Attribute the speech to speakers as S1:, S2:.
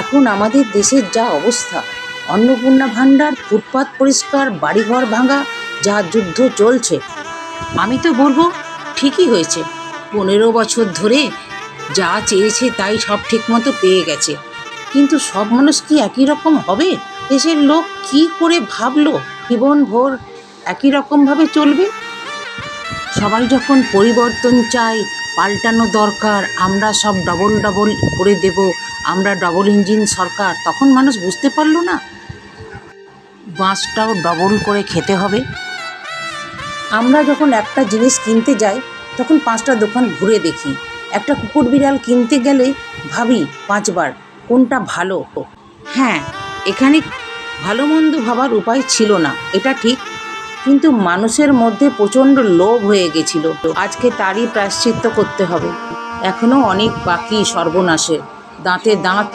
S1: এখন আমাদের দেশের যা অবস্থা, অন্নপূর্ণা ভাণ্ডার, ফুটপাত পরিষ্কার, বাড়িঘর ভাঙা, যা যুদ্ধ চলছে, আমি তো বলবো ঠিকই হয়েছে। 15 বছর ধরে যা চেয়েছে তাই সব ঠিকমতো পেয়ে গেছে। কিন্তু সব মানুষ কি একই রকম হবে? দেশের লোক কি করে ভাবলো জীবনভর একই রকমভাবে চলবে? সবাই যখন পরিবর্তন চায়, পাল্টানো দরকার, আমরা সব ডবল ডবল করে দেব, আমরা ডবল ইঞ্জিন সরকার, তখন মানুষ বুঝতে পারলো না বাঁশটাও ডবল করে খেতে হবে। আমরা যখন একটা জিনিস কিনতে যাই তখন 5টা দোকান ঘুরে দেখি। একটা কুকুর বিড়াল কিনতে গেলে ভাবি 5বার কোনটা ভালো। হ্যাঁ, এখানে ভালো মন্দ ভাবার উপায় ছিল না, এটা ঠিক। কিন্তু মানুষের মধ্যে প্রচণ্ড লোভ হয়ে গেছিল। আজকে তারই প্রায়শ্চিত্ত করতে হবে। এখনও অনেক বাকি সর্বনাশের। দাঁতে দাঁত